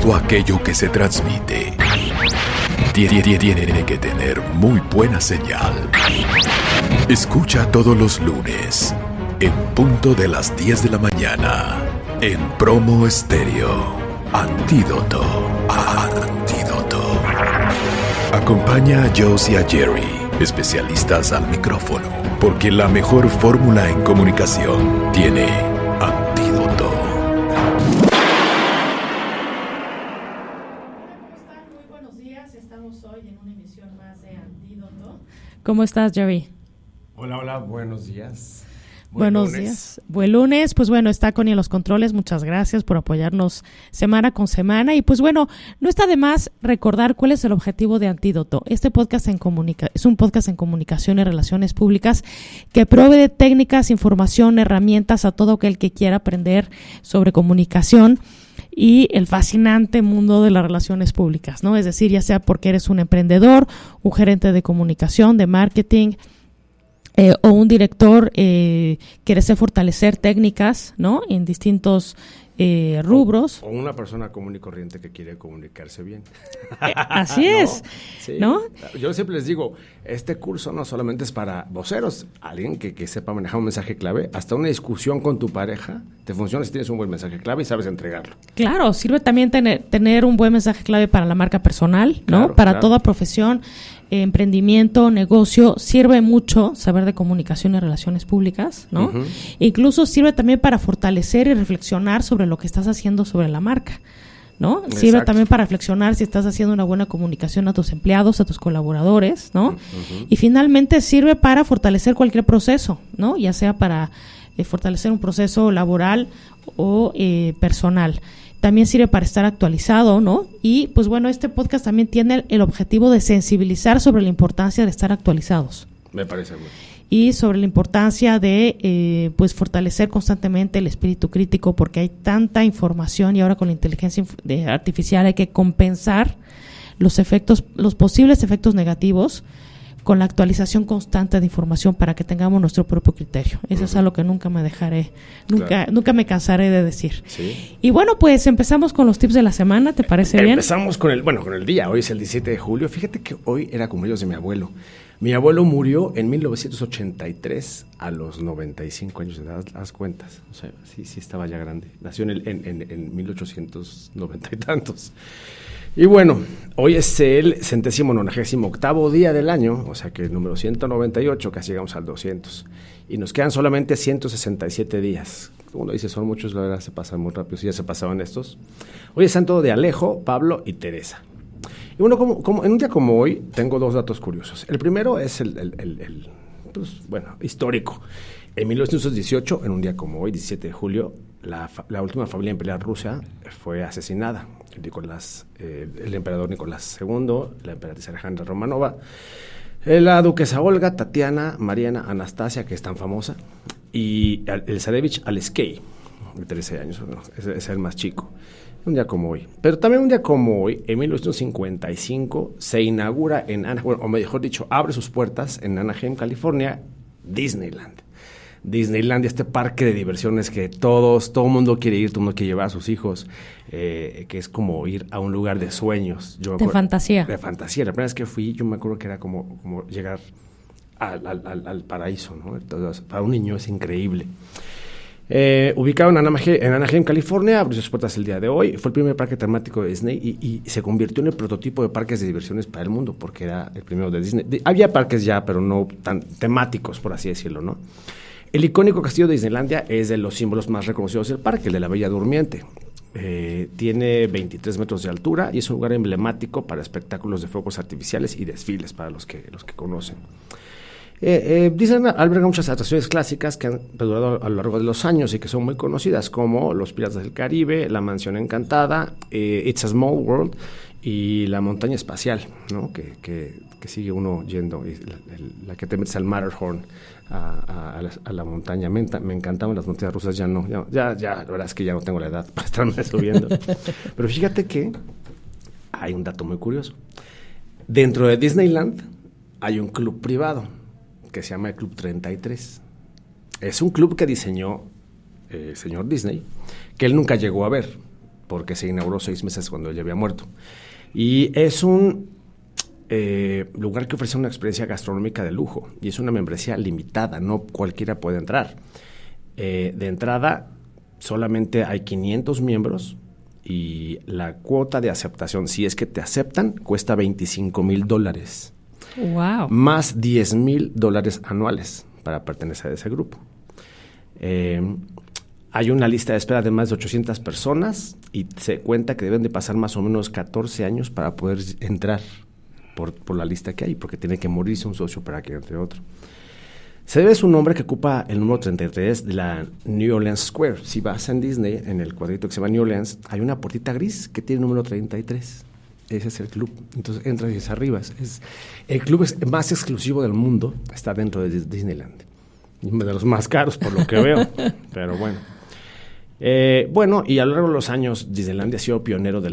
Todo aquello que se transmite tiene que tener muy buena señal. Escucha todos los lunes, en punto de las 10 de la mañana, en Promo Estéreo. Antídoto. Antídoto. Acompaña a Josie y a Jerry, especialistas al micrófono, porque la mejor fórmula en comunicación tiene Antídoto. Muy buenos días, estamos hoy en una emisión más de Antídoto. ¿Cómo estás, Jerry? Hola, buenos días. Buenos días. Buen lunes. Pues bueno, está Connie en los controles. Muchas gracias por apoyarnos semana con semana. Y pues bueno, no está de más recordar cuál es el objetivo de Antídoto. Este podcast es un podcast en comunicación y relaciones públicas que provee de técnicas, información, herramientas a todo aquel que quiera aprender sobre comunicación y el fascinante mundo de las relaciones públicas, ¿no? Es decir, ya sea porque eres un emprendedor, un gerente de comunicación, de marketing, o un director quiere fortalecer técnicas, ¿no? En distintos rubros. O una persona común y corriente que quiere comunicarse bien. Así es, ¿no? Yo siempre les digo, este curso no solamente es para voceros, alguien que sepa manejar un mensaje clave, hasta una discusión con tu pareja te funciona si tienes un buen mensaje clave y sabes entregarlo. Claro, sirve también tener un buen mensaje clave para la marca personal, ¿no? Claro, para claro. toda profesión, emprendimiento, negocio, sirve mucho saber de comunicación y relaciones públicas, ¿no? Uh-huh. Incluso sirve también para fortalecer y reflexionar sobre lo que estás haciendo sobre la marca, ¿no? Exacto. Sirve también para reflexionar si estás haciendo una buena comunicación a tus empleados, a tus colaboradores, ¿no? Uh-huh. Y finalmente sirve para fortalecer cualquier proceso, ¿no? Ya sea para fortalecer un proceso laboral o personal. También sirve para estar actualizado, ¿no? Y pues bueno, este podcast también tiene el objetivo de sensibilizar sobre la importancia de estar actualizados. Me parece muy bien. Y sobre la importancia de pues fortalecer constantemente el espíritu crítico, porque hay tanta información y ahora con la inteligencia artificial hay que compensar los posibles efectos negativos con la actualización constante de información para que tengamos nuestro propio criterio. Eso es algo que nunca me me cansaré de decir. Sí. Y bueno, pues empezamos con los tips de la semana, ¿te parece bien? Empezamos con el día. Hoy es el 17 de julio. Fíjate que hoy era cumpleaños de mi abuelo. Mi abuelo murió en 1983 a los 95 años de edad, haz cuentas. O sea, sí estaba ya grande. Nació en 1890 y tantos. Y bueno, hoy es el 198º día del año, o sea que el número 198, casi llegamos al 200. Y nos quedan solamente 167 días. Uno dice, son muchos, la verdad se pasan muy rápido, si ya se pasaban estos. Hoy es santo de Alejo, Pablo y Teresa. Y bueno, en un día como hoy, tengo dos datos curiosos. El primero es histórico. En 1918, en un día como hoy, 17 de julio, la última familia imperial rusa fue asesinada. El emperador Nicolás II, la emperatriz Alejandra Romanova, la duquesa Olga, Tatiana, Mariana, Anastasia, que es tan famosa, y el zarevich Alexei, de 13 años, ¿no? Es el más chico. Un día como hoy. Pero también un día como hoy, en 1955, se inaugura en Anaheim, o mejor dicho, abre sus puertas en Anaheim, California, Disneyland. Disneylandia, este parque de diversiones que todo el mundo quiere ir, todo el mundo quiere llevar a sus hijos, que es como ir a un lugar de sueños. De fantasía. De fantasía. La primera vez que fui, yo me acuerdo que era como llegar al paraíso, ¿no? Entonces, para un niño es increíble. Ubicado en Anaheim, California, abrió sus puertas el día de hoy. Fue el primer parque temático de Disney y se convirtió en el prototipo de parques de diversiones para el mundo, porque era el primero de Disney. Había parques ya, pero no tan temáticos, por así decirlo, ¿no? El icónico castillo de Disneylandia es de los símbolos más reconocidos del parque, el de la Bella Durmiente. Tiene 23 metros de altura y es un lugar emblemático para espectáculos de fuegos artificiales y desfiles para los que conocen. Disneyland alberga muchas atracciones clásicas que han perdurado a lo largo de los años y que son muy conocidas, como Los Piratas del Caribe, La Mansión Encantada, It's a Small World y La Montaña Espacial, ¿no? que sigue uno yendo, y la que te metes al Matterhorn, a la montaña. Me encantaban las montañas rusas, ya no, ya la verdad es que ya no tengo la edad para estarme subiendo. Pero fíjate que hay un dato muy curioso. Dentro de Disneyland hay un club privado que se llama el Club 33. Es un club que diseñó el señor Disney, que él nunca llegó a ver. porque se inauguró 6 meses cuando él ya había muerto. Y es un lugar que ofrece una experiencia gastronómica de lujo, y es una membresía limitada, no cualquiera puede entrar. De entrada, solamente hay 500 miembros, y la cuota de aceptación, si es que te aceptan, cuesta $25,000. Wow. Más $10,000 anuales para pertenecer a ese grupo. Hay una lista de espera de más de 800 personas y se cuenta que deben de pasar más o menos 14 años para poder entrar por la lista que hay, porque tiene que morirse un socio para que entre otro. Se debe a su nombre que ocupa el número 33 de la New Orleans Square. Si vas en Disney, en el cuadrito que se llama New Orleans, hay una puertita gris que tiene el número 33. Ese es el club. Entonces entras y es arriba. El club más exclusivo del mundo, está dentro de Disneyland. De los más caros, por lo que veo. Pero bueno. Bueno, y a lo largo de los años, Disneylandia ha sido pionero de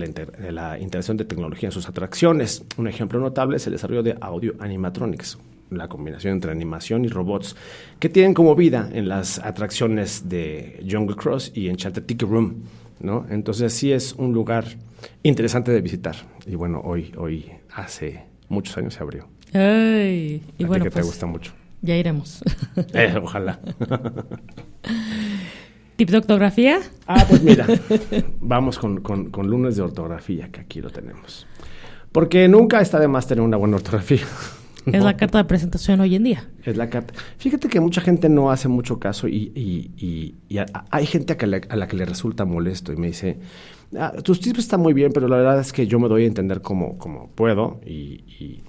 la integración de tecnología en sus atracciones. Un ejemplo notable es el desarrollo de audio animatronics, la combinación entre animación y robots, que tienen como vida en las atracciones de Jungle Cruise y Enchanted Tiki Room, ¿no? Entonces sí es un lugar interesante de visitar. Y bueno, hoy hace muchos años se abrió. Ay, y a bueno, ti que pues, te gusta mucho. Ya iremos. Ojalá. ¿Tip de ortografía? Pues mira, vamos con lunes de ortografía, que aquí lo tenemos. Porque nunca está de más tener una buena ortografía. ¿No? Es la carta de presentación hoy en día. Es la carta. Fíjate que mucha gente no hace mucho caso y hay gente a la que le resulta molesto y me dice, tus tips están muy bien, pero la verdad es que yo me doy a entender como puedo y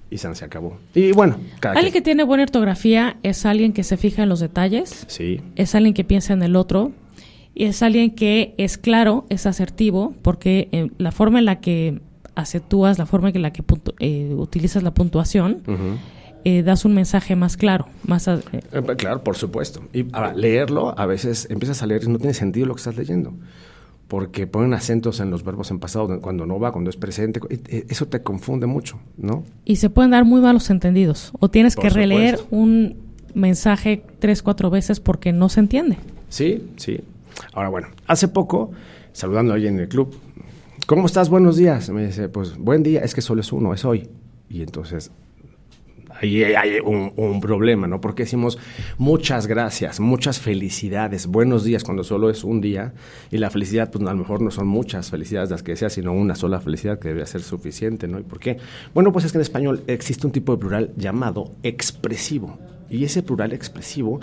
se acabó. Y bueno, alguien que tiene buena ortografía es alguien que se fija en los detalles. Sí. Es alguien que piensa en el otro. Y es alguien que es claro, es asertivo, porque la forma en la que acentúas, la forma en la que utilizas la puntuación, das un mensaje más claro. Claro, por supuesto. Y leerlo, a veces empiezas a leer y no tiene sentido lo que estás leyendo, porque ponen acentos en los verbos en pasado cuando no va, cuando es presente. Eso te confunde mucho, ¿no? Y se pueden dar muy malos entendidos. O tienes que releer un mensaje 3-4 veces porque no se entiende. Sí. Ahora, bueno, hace poco, saludando a alguien en el club, ¿cómo estás? Buenos días. Me dice, pues, buen día. Es que solo es uno, es hoy. Y entonces ahí hay un problema, ¿no? Porque decimos muchas gracias, muchas felicidades, buenos días, cuando solo es un día, y la felicidad, pues a lo mejor no son muchas felicidades las que deseas, sino una sola felicidad que debería ser suficiente, ¿no? ¿Y por qué? Bueno, pues es que en español existe un tipo de plural llamado expresivo, y ese plural expresivo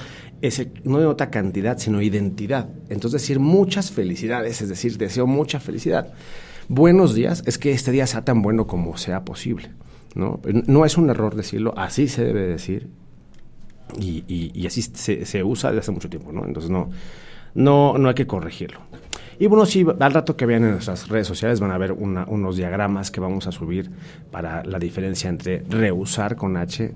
no denota cantidad, sino identidad. Entonces decir muchas felicidades, es decir, deseo mucha felicidad. Buenos días es que este día sea tan bueno como sea posible, ¿no? No es un error decirlo, así se debe decir y así se usa desde hace mucho tiempo, ¿no? Entonces no hay que corregirlo. Y bueno, sí, al rato que vean en nuestras redes sociales van a ver unos diagramas que vamos a subir para la diferencia entre rehusar con H,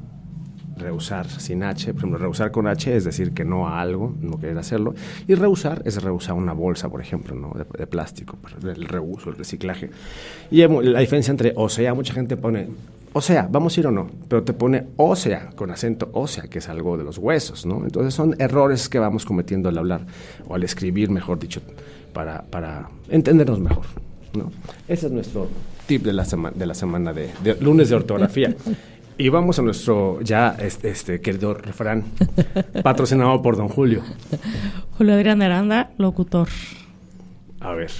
rehusar sin H. Por ejemplo, rehusar con H es decir que no a algo, no querer hacerlo, y rehusar es rehusar una bolsa, por ejemplo, ¿no? de plástico, el reuso, el reciclaje. Y la diferencia entre o sea, mucha gente pone o sea, vamos a ir o no, pero te pone ósea, con acento ósea, que es algo de los huesos, ¿no? Entonces son errores que vamos cometiendo al hablar, o al escribir, mejor dicho, para entendernos mejor, ¿no? Ese es nuestro tip de la semana de lunes de ortografía. Y vamos a nuestro ya querido refrán, patrocinado por don Julio. Julio Adrián Aranda, locutor. A ver.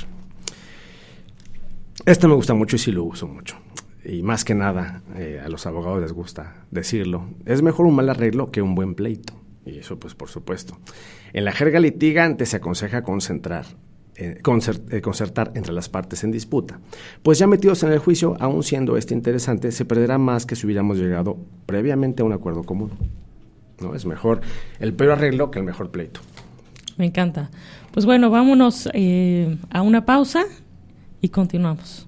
Este me gusta mucho y sí lo uso mucho. Y más que nada, a los abogados les gusta decirlo. Es mejor un mal arreglo que un buen pleito. Y eso, pues, por supuesto. En la jerga litigante se aconseja concertar entre las partes en disputa. Pues ya metidos en el juicio, aun siendo interesante, se perderá más que si hubiéramos llegado previamente a un acuerdo común, ¿no? Es mejor el peor arreglo que el mejor pleito. Me encanta. Pues bueno, vámonos a una pausa y continuamos.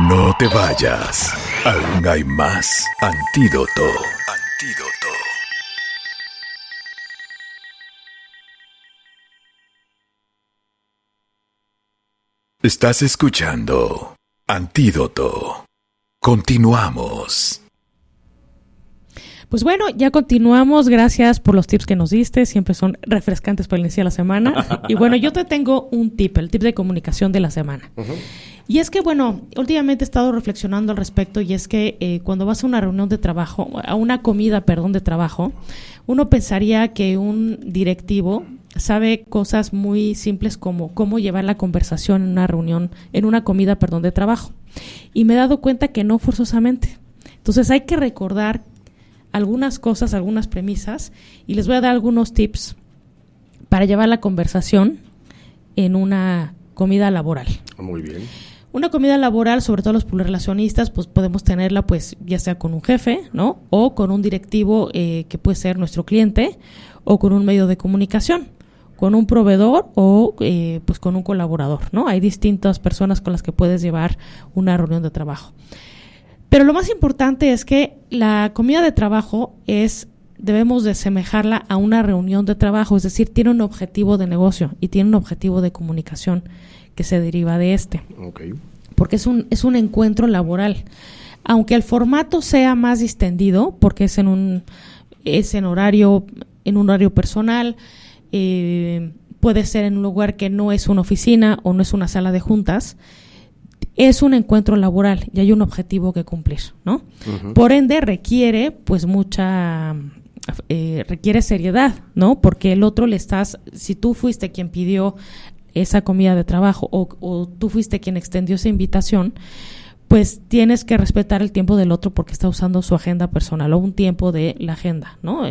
No te vayas. Aún hay más. Antídoto. Estás escuchando Antídoto. Continuamos. Pues bueno, ya continuamos. Gracias por los tips que nos diste. Siempre son refrescantes para iniciar la semana. Y bueno, yo te tengo un tip, el tip de comunicación de la semana. Uh-huh. Y es que, bueno, últimamente he estado reflexionando al respecto y es que cuando vas a una reunión de trabajo, a una comida, de trabajo, uno pensaría que un directivo sabe cosas muy simples como cómo llevar la conversación en una reunión, en una comida, de trabajo. Y me he dado cuenta que no forzosamente. Entonces hay que recordar algunas cosas, algunas premisas, y les voy a dar algunos tips para llevar la conversación en una comida laboral. Muy bien. Una comida laboral, sobre todo los relacionistas, pues podemos tenerla pues ya sea con un jefe, ¿no? O con un directivo que puede ser nuestro cliente, o con un medio de comunicación, con un proveedor o pues con un colaborador, ¿no? Hay distintas personas con las que puedes llevar una reunión de trabajo. Pero lo más importante es que la comida de trabajo debemos de asemejarla a una reunión de trabajo, es decir, tiene un objetivo de negocio y tiene un objetivo de comunicación que se deriva de este. Okay. Porque es un encuentro laboral. Aunque el formato sea más distendido, porque es en un horario personal, puede ser en un lugar que no es una oficina o no es una sala de juntas, es un encuentro laboral y hay un objetivo que cumplir, ¿no? Uh-huh. Por ende, requiere requiere seriedad, ¿no? Porque el otro si tú fuiste quien pidió esa comida de trabajo o tú fuiste quien extendió esa invitación, pues tienes que respetar el tiempo del otro porque está usando su agenda personal o un tiempo de la agenda, ¿no?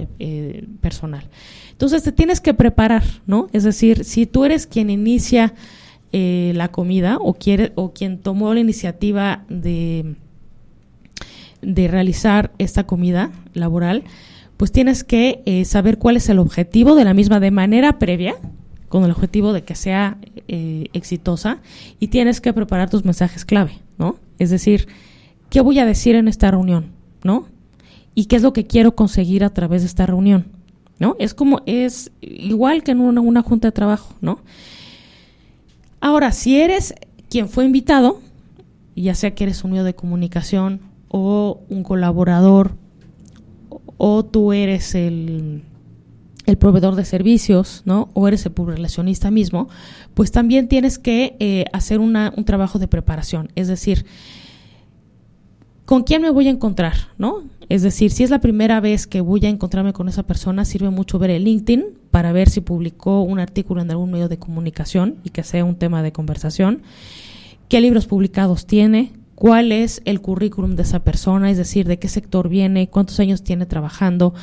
Personal. Entonces te tienes que preparar, ¿no? Es decir, si tú eres quien inicia la comida o quien tomó la iniciativa de realizar esta comida laboral, pues tienes que saber cuál es el objetivo de la misma de manera previa, con el objetivo de que sea exitosa, y tienes que preparar tus mensajes clave, ¿no? Es decir, ¿qué voy a decir en esta reunión, ¿no? ¿Y qué es lo que quiero conseguir a través de esta reunión, ¿no? Es igual que en una junta de trabajo, ¿no? Ahora, si eres quien fue invitado, ya sea que eres un medio de comunicación o un colaborador o tú eres el proveedor de servicios, ¿no? O eres el publirelacionista mismo, pues también tienes que hacer un trabajo de preparación. Es decir, ¿con quién me voy a encontrar, no? Es decir, si es la primera vez que voy a encontrarme con esa persona, sirve mucho ver el LinkedIn para ver si publicó un artículo en algún medio de comunicación y que sea un tema de conversación. ¿Qué libros publicados tiene? ¿Cuál es el currículum de esa persona? Es decir, ¿de qué sector viene? ¿Cuántos años tiene trabajando?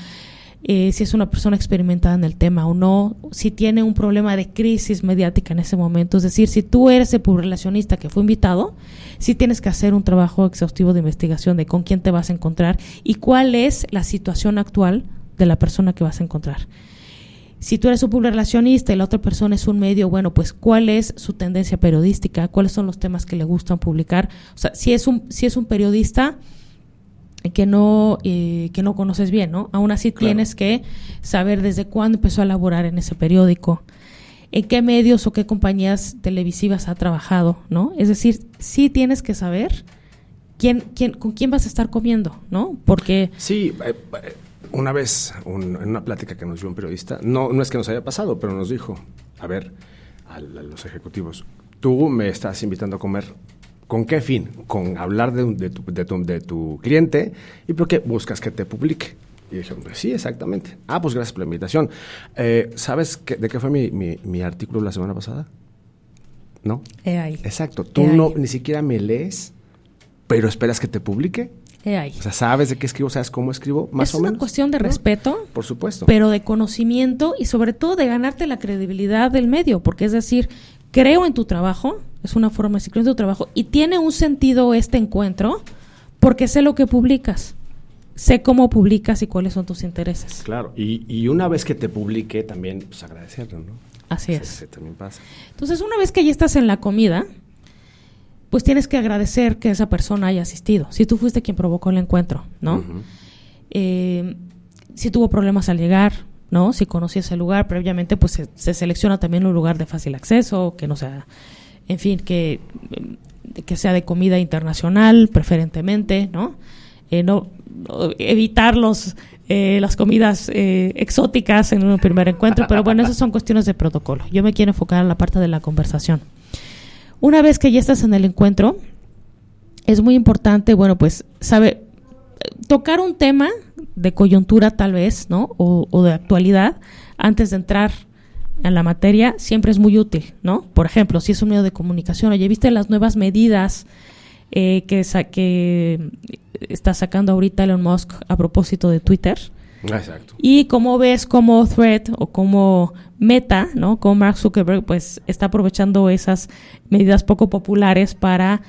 Si es una persona experimentada en el tema o no, si tiene un problema de crisis mediática en ese momento. Es decir, si tú eres el publirelacionista que fue invitado, sí tienes que hacer un trabajo exhaustivo de investigación de con quién te vas a encontrar y cuál es la situación actual de la persona que vas a encontrar. Si tú eres un publirelacionista y la otra persona es un medio, bueno, pues cuál es su tendencia periodística, cuáles son los temas que le gustan publicar. O sea, si es un periodista que no conoces bien, ¿no? Aún así claro, tienes que saber desde cuándo empezó a laborar en ese periódico, en qué medios o qué compañías televisivas ha trabajado, ¿no? Es decir, sí tienes que saber con quién vas a estar comiendo, ¿no? Porque sí, una vez en una plática que nos dio un periodista, no es que nos haya pasado, pero nos dijo, a ver, a los ejecutivos, tú me estás invitando a comer. ¿Con qué fin? Con hablar de tu cliente y por qué buscas que te publique. Y dije, sí, exactamente. Pues gracias por la invitación. ¿Sabes de qué fue mi artículo la semana pasada? ¿No? Ahí. Exacto. Tú ni siquiera me lees, pero esperas que te publique. Ahí. O sea, ¿sabes de qué escribo? ¿Sabes cómo escribo? Más o menos. Es una cuestión de respeto. Por supuesto. Pero de conocimiento y sobre todo de ganarte la credibilidad del medio. Porque es decir, creo en tu trabajo, es una forma de decir, creo en tu trabajo, y tiene un sentido este encuentro porque sé lo que publicas. Sé cómo publicas y cuáles son tus intereses. Claro, y una vez que te publique también, pues agradecerlo, ¿no? Así es. Sí, también pasa. Entonces, una vez que ya estás en la comida, pues tienes que agradecer que esa persona haya asistido. Si tú fuiste quien provocó el encuentro, ¿no? Uh-huh. Si tuvo problemas al llegar, ¿no? Si conocías el lugar previamente, pues se selecciona también un lugar de fácil acceso, que no sea en fin, que sea de comida internacional, preferentemente, ¿no? Evitar las comidas exóticas en un primer encuentro, pero bueno, esas son cuestiones de protocolo. Yo me quiero enfocar en la parte de la conversación. Una vez que ya estás en el encuentro, es muy importante, bueno, pues, tocar un tema de coyuntura tal vez, ¿no? O de actualidad, antes de entrar en la materia, siempre es muy útil, ¿no? Por ejemplo, si es un medio de comunicación, oye, ¿viste las nuevas medidas que está sacando ahorita Elon Musk a propósito de Twitter? Exacto. Y cómo ves cómo Thread o como Meta, ¿no? Como Mark Zuckerberg, pues está aprovechando esas medidas poco populares para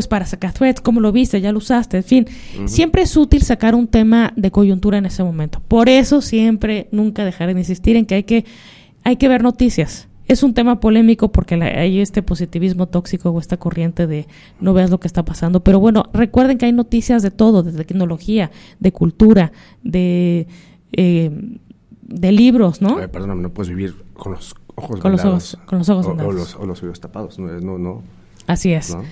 para sacar Threads. ¿Cómo lo viste? ¿Ya lo usaste? En fin, siempre es útil sacar un tema de coyuntura en ese momento. Por eso siempre, nunca dejaré de insistir en que hay que ver noticias. Es un tema polémico porque hay este positivismo tóxico o esta corriente de no veas lo que está pasando. Pero bueno, recuerden que hay noticias de todo, de tecnología, de cultura, de libros, ¿no? Perdóname, no puedes vivir con los ojos con vendados. con los ojos vendados. O los oídos tapados. No. Así es. ¿No?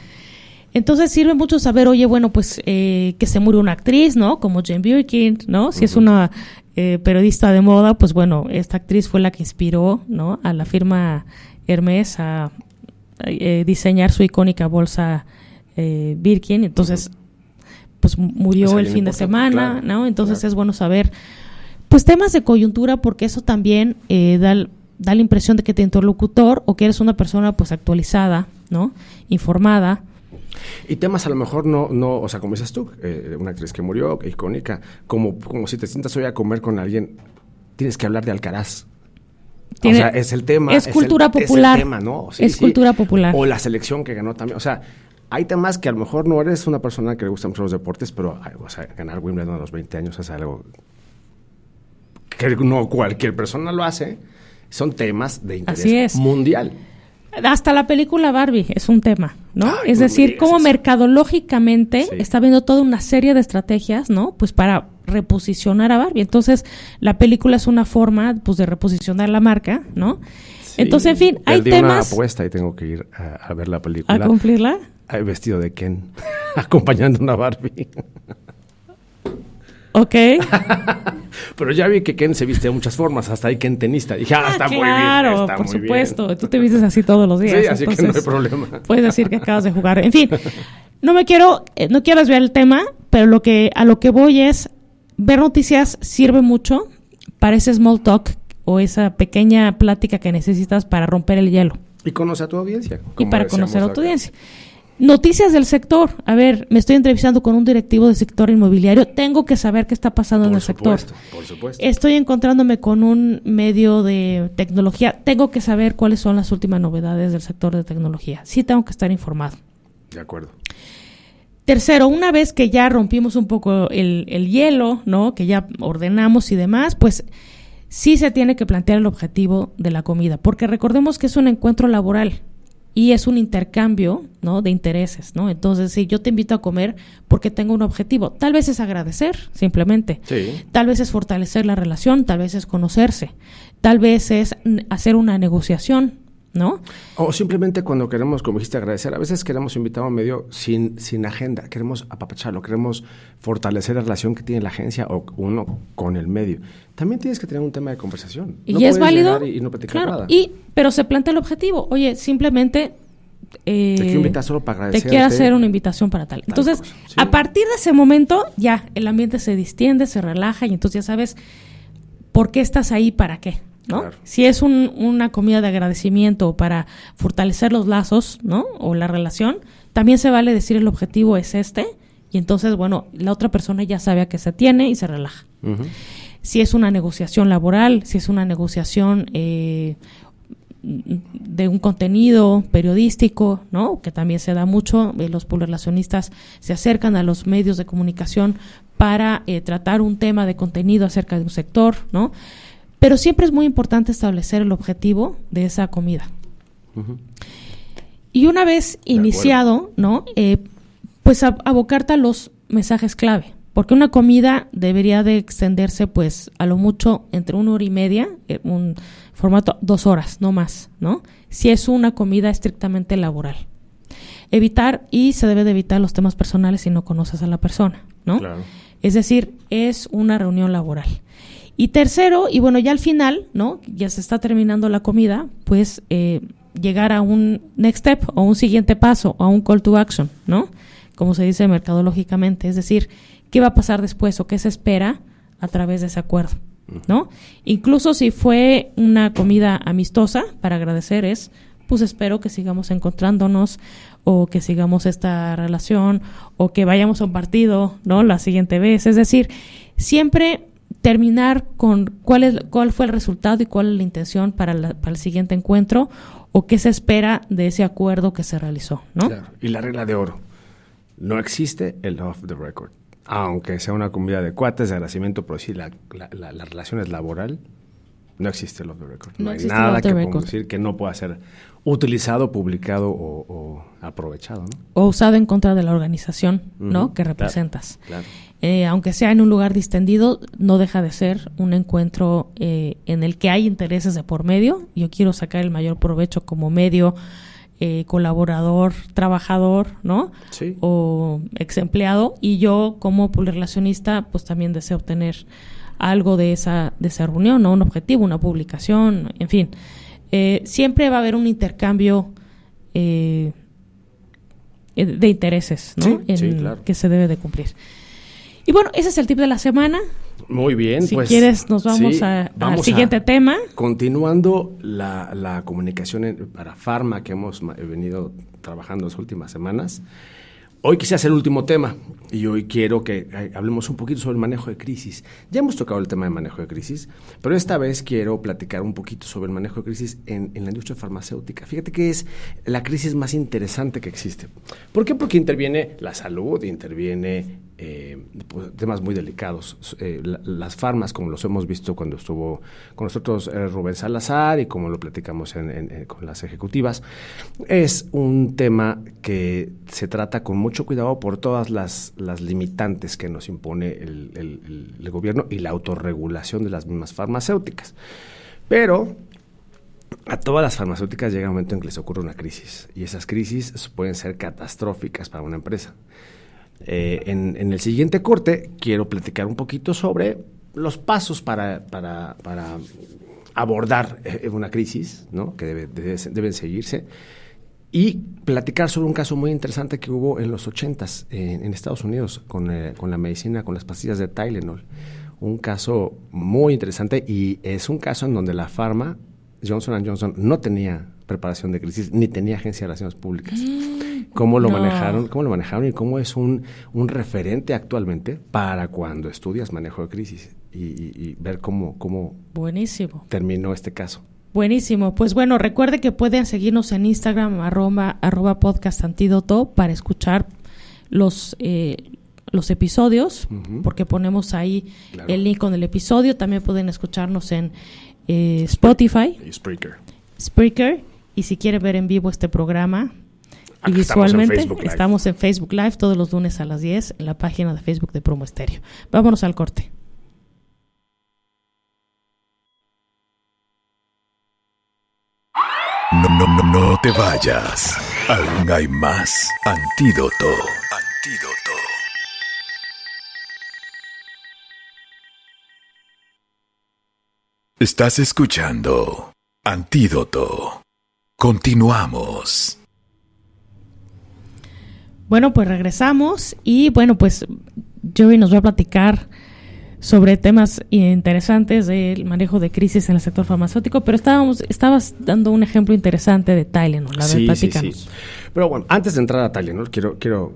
Entonces sirve mucho saber, oye, bueno, pues que se murió una actriz, ¿no? Como Jane Birkin, ¿no? Si es una periodista de moda, pues bueno, esta actriz fue la que inspiró, ¿no? A la firma Hermès a diseñar su icónica bolsa Birkin. Entonces, pues murió el fin de semana, claro, ¿no? Entonces claro, es bueno saber, pues temas de coyuntura, porque eso también da la impresión de que tu interlocutor o que eres una persona pues actualizada, ¿no? Informada. Y temas a lo mejor no, o sea, como dices tú, una actriz que murió, icónica, como si te sientas hoy a comer con alguien, tienes que hablar de Alcaraz. O sea, es el tema. Es cultura popular. Es el tema, ¿no? Sí, es cultura popular. O la selección que ganó también. O sea, hay temas que a lo mejor no eres una persona que le gustan mucho los deportes, pero o sea, ganar Wimbledon a los 20 años es algo que no cualquier persona lo hace. Son temas de interés mundial. Hasta la película Barbie es un tema, ¿no? Ay, es decir, cómo mercadológicamente está viendo toda una serie de estrategias, ¿no? Pues para reposicionar a Barbie. Entonces, la película es una forma, pues, de reposicionar la marca, ¿no? Sí. Entonces, en fin, hay temas... una apuesta y tengo que ir a ver la película. ¿A cumplirla? Vestido de Ken, acompañando a una Barbie. Ok. Pero ya vi que Ken se viste de muchas formas, hasta hay Ken tenista. Dije, está claro, muy bien. Está por muy supuesto. Bien. Tú te vistes así todos los días. Sí, así que no hay problema. Puedes decir que acabas de jugar. En fin, no quiero desviar el tema, pero a lo que voy es, ver noticias sirve mucho para ese small talk o esa pequeña plática que necesitas para romper el hielo. Y conocer a tu audiencia. Y para conocer a tu audiencia. Noticias del sector. A ver, me estoy entrevistando con un directivo del sector inmobiliario. Tengo que saber qué está pasando en el sector. Por supuesto. Estoy encontrándome con un medio de tecnología. Tengo que saber cuáles son las últimas novedades del sector de tecnología. Sí tengo que estar informado. De acuerdo. Tercero, una vez que ya rompimos un poco el hielo, ¿no? Que ya ordenamos y demás, pues sí se tiene que plantear el objetivo de la comida. Porque recordemos que es un encuentro laboral. Y es un intercambio, ¿no? De intereses, ¿no? Entonces, si yo te invito a comer porque tengo un objetivo, tal vez es agradecer, simplemente. Sí. Tal vez es fortalecer la relación, tal vez es conocerse, tal vez es hacer una negociación, ¿no? O simplemente cuando queremos, como dijiste, agradecer. A veces queremos invitar a un medio sin agenda. Queremos apapacharlo, queremos fortalecer la relación que tiene la agencia o uno con el medio. También tienes que tener un tema de conversación. ¿Y no es válido? Y no platicar claro, nada. Pero se plantea el objetivo. Oye, simplemente... te quiero invitar solo para agradecerte. Te quiero hacer una invitación para tal. Entonces, sí, a partir de ese momento, ya el ambiente se distiende, se relaja y entonces ya sabes por qué estás ahí, para qué, ¿no? Claro. Si es una comida de agradecimiento para fortalecer los lazos, ¿no? O la relación, también se vale decir el objetivo es este y entonces, bueno, la otra persona ya sabe a qué se tiene y se relaja. Uh-huh. Si es una negociación laboral, si es una negociación de un contenido periodístico, ¿no? Que también se da mucho, los publicacionistas se acercan a los medios de comunicación para tratar un tema de contenido acerca de un sector, ¿no? Pero siempre es muy importante establecer el objetivo de esa comida. Uh-huh. Y una vez iniciado, ¿no? Pues abocarte a los mensajes clave, porque una comida debería de extenderse, pues, a lo mucho entre 1 hora y media, un formato 2 horas, no más, ¿no? si es una comida estrictamente laboral. Evitar, y se debe de evitar los temas personales si no conoces a la persona, ¿no? Claro. Es decir, es una reunión laboral. Y tercero, y bueno, ya al final, ¿no? Ya se está terminando la comida, pues llegar a un next step o un siguiente paso o a un call to action, ¿no? Como se dice mercadológicamente, es decir, ¿qué va a pasar después o qué se espera a través de ese acuerdo, ¿no? Incluso si fue una comida amistosa, para agradecer pues espero que sigamos encontrándonos o que sigamos esta relación o que vayamos a un partido, ¿no? La siguiente vez. Es decir, siempre terminar con cuál fue el resultado y cuál es la intención para el siguiente encuentro o qué se espera de ese acuerdo que se realizó, ¿no? Claro. Y la regla de oro, no existe el off the record. Aunque sea una comida de cuates, de agradecimiento, pero si la relación es laboral, no existe el off the record. No hay nada que podemos decir que no pueda ser utilizado, publicado o aprovechado, ¿no? O usado en contra de la organización, ¿no? Que representas. Claro. Aunque sea en un lugar distendido, no deja de ser un encuentro en el que hay intereses de por medio. Yo quiero sacar el mayor provecho como medio, colaborador, trabajador, ¿no? Sí. O ex empleado, y yo como publirelacionista pues también deseo obtener algo de esa reunión, ¿no? Un objetivo, una publicación, en fin. Siempre va a haber un intercambio de intereses, ¿no? Sí, claro. Que se debe de cumplir. Y bueno, ese es el tip de la semana. Muy bien, si pues. Si quieres, nos vamos al siguiente tema. Continuando la comunicación para Pharma que hemos venido trabajando las últimas semanas. Hoy quisiera hacer el último tema y hoy quiero que hablemos un poquito sobre el manejo de crisis. Ya hemos tocado el tema de manejo de crisis, pero esta vez quiero platicar un poquito sobre el manejo de crisis en la industria farmacéutica. Fíjate que es la crisis más interesante que existe. ¿Por qué? Porque interviene la salud, interviene temas muy delicados. Las farmas, como los hemos visto cuando estuvo con nosotros Rubén Salazar y como lo platicamos con las ejecutivas, es un tema que se trata con mucho cuidado por todas las limitantes que nos impone el gobierno y la autorregulación de las mismas farmacéuticas. Pero a todas las farmacéuticas llega un momento en que les ocurre una crisis y esas crisis pueden ser catastróficas para una empresa. En el siguiente corte quiero platicar un poquito sobre los pasos para abordar una crisis, ¿no? Que deben seguirse, y platicar sobre un caso muy interesante que hubo en los 80s en Estados Unidos con la medicina, con las pastillas de Tylenol. Un caso muy interesante y es un caso en donde la farma Johnson & Johnson no tenía preparación de crisis ni tenía agencia de relaciones públicas. ¿Cómo lo manejaron y cómo es un referente actualmente para cuando estudias manejo de crisis y ver cómo Buenísimo. Terminó este caso? Buenísimo. Pues bueno, recuerde que pueden seguirnos en Instagram, @ podcast antídoto, para escuchar los episodios, porque ponemos ahí el link con el episodio. También pueden escucharnos en Spotify, y Spreaker, y si quiere ver en vivo este programa y visualmente, estamos en Facebook Live todos los lunes a las 10 en la página de Facebook de Promo Estéreo. Vámonos al corte. No te vayas. Aún hay más antídoto. Estás escuchando Antídoto. Continuamos. Bueno, pues regresamos y bueno, pues Joey nos va a platicar sobre temas interesantes del manejo de crisis en el sector farmacéutico, pero estabas dando un ejemplo interesante de Tylenol. A ver, platícanos. Sí. Pero bueno, antes de entrar a Tylenol, quiero